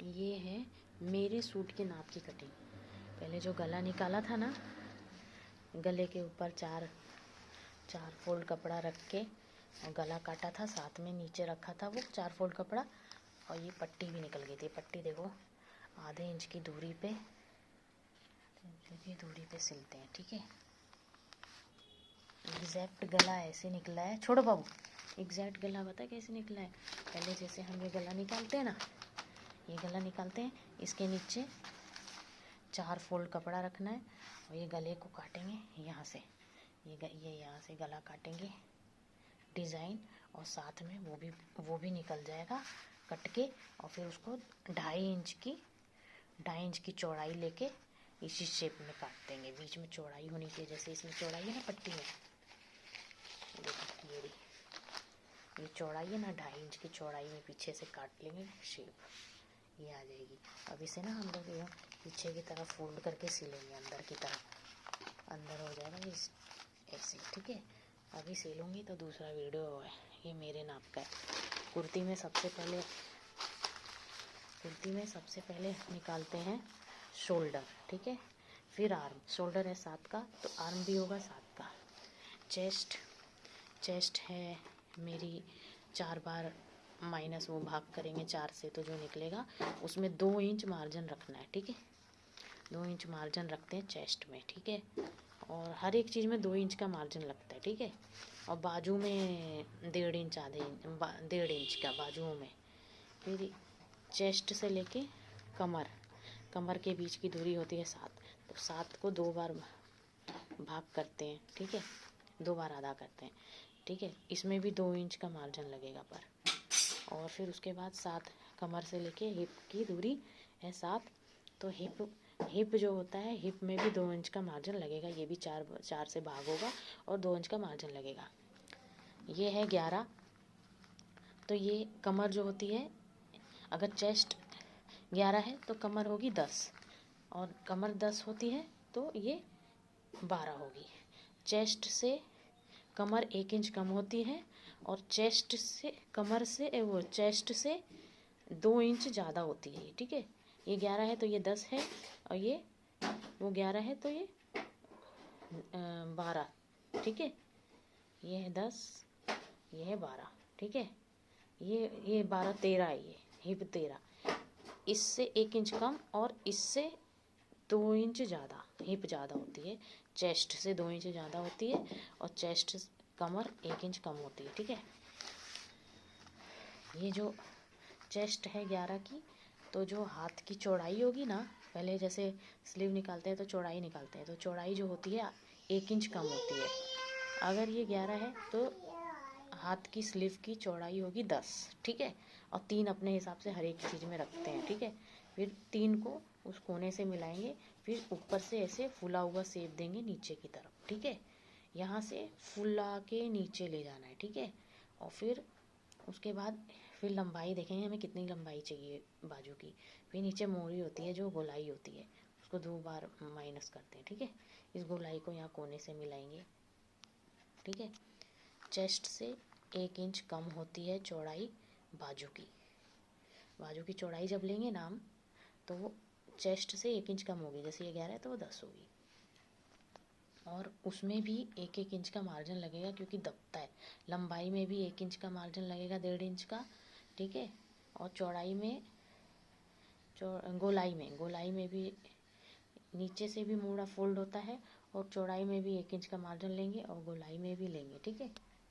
ये है मेरे सूट के नाप की कटिंग। पहले जो गला निकाला था ना, गले के ऊपर चार फोल्ड कपड़ा रख के और गला काटा था, साथ में नीचे रखा था वो 4 फोल्ड कपड़ा, और ये पट्टी भी निकल गई थी। पट्टी देखो आधे इंच की दूरी पे, सिलते हैं, ठीक है। एग्जैक्ट गला ऐसे निकला है। छोड़ो बाबू, एग्जैक्ट गला पता है कैसे निकला है? पहले जैसे हम ये गला निकालते हैं ना, ये गला निकालते हैं, इसके नीचे 4 फोल्ड कपड़ा रखना है और ये गले को काटेंगे यहाँ से, ये यहाँ से गला काटेंगे डिज़ाइन, और साथ में वो भी निकल जाएगा कट के। और फिर उसको 2.5 इंच की चौड़ाई लेके इसी शेप में काट देंगे। बीच में चौड़ाई होनी चाहिए, जैसे इसमें चौड़ाई है ना पट्टी में, देखो ये चौड़ाई है ना, 2.5 इंच की चौड़ाई में पीछे से काट लेंगे शेप, ये आ जाएगी। अब इसे ना हम लोग यहाँ पीछे की तरफ फोल्ड करके सिलेंगे, अंदर की तरफ, अंदर हो जाएगा ये ऐसे, ठीक है। अभी सिलूँगी तो दूसरा वीडियो है। ये मेरे नाप का है। कुर्ती में सबसे पहले निकालते हैं शोल्डर, ठीक है, फिर आर्म। शोल्डर है 7 का तो आर्म भी होगा 7 का। चेस्ट है मेरी 4 बार माइनस वो भाग करेंगे 4 से, तो जो निकलेगा उसमें 2 इंच मार्जिन रखना है, ठीक है। 2 इंच मार्जिन रखते हैं चेस्ट में, ठीक है। और हर एक चीज़ में 2 इंच का मार्जिन लगता है, ठीक है। और बाजू में 1.5 इंच, 1.5 इंच का बाजुओं में। फिर चेस्ट से लेके कमर के बीच की दूरी होती है 7, तो 7 को 2 बार भाग करते हैं, ठीक है, 2 बार आधा करते हैं, ठीक है। इसमें भी 2 इंच का मार्जिन लगेगा पर। और फिर उसके बाद 7 कमर से लेके हिप की दूरी है 7, तो हिप जो होता है, हिप में भी 2 इंच का मार्जिन लगेगा। ये भी 4 से भाग होगा और 2 इंच का मार्जिन लगेगा। ये है 11। तो ये कमर जो होती है, अगर चेस्ट 11 है तो कमर होगी 10, और कमर 10 होती है तो ये 12 होगी। चेस्ट से कमर 1 इंच कम होती है, और चेस्ट से 2 इंच ज़्यादा होती है, ठीक है। ये 11 है तो ये 10 है, और ये वो 11 है तो ये 12, ठीक है। ये है 10, ये है 12, ठीक है। ये 12, 13 है, ये हिप 13। इससे 1 इंच कम और इससे 2 इंच ज़्यादा हिप ज़्यादा होती है, चेस्ट से 2 इंच ज़्यादा होती है, और चेस्ट कमर 1 इंच कम होती है, ठीक है। ये जो चेस्ट है 11 की, तो जो हाथ की चौड़ाई होगी ना, पहले जैसे स्लीव निकालते हैं तो चौड़ाई निकालते हैं, तो चौड़ाई जो होती है 1 इंच कम होती है। अगर ये 11 है तो हाथ की स्लीव की चौड़ाई होगी 10, ठीक है। और 3 अपने हिसाब से हर एक चीज़ में रखते हैं, ठीक है। फिर 3 को उस कोने से मिलाएंगे, फिर ऊपर से ऐसे फुला हुआ शेप देंगे नीचे की तरफ, ठीक है। यहाँ से फुला के नीचे ले जाना है, ठीक है। और फिर उसके बाद फिर लंबाई देखेंगे हमें कितनी लंबाई चाहिए बाजू की। फिर नीचे मोरी होती है जो गोलाई होती है, उसको 2 बार माइनस करते हैं, ठीक है। इस गोलाई को यहाँ कोने से मिलाएंगे, ठीक है। चेस्ट से 1 इंच कम होती है चौड़ाई बाजू की चौड़ाई जब लेंगे ना हम, तो वो चेस्ट से 1 इंच कम होगी। जैसे ये 11 है तो वो 10 होगी। और उसमें भी 1-1 इंच का मार्जिन लगेगा, क्योंकि दबता है। लंबाई में भी 1 इंच का मार्जिन लगेगा, 1.5 इंच का, ठीक है। और चौड़ाई में गोलाई में भी नीचे से भी मोड़ा फोल्ड होता है, और चौड़ाई में भी 1 इंच का मार्जिन लेंगे और गोलाई में भी लेंगे, ठीक है।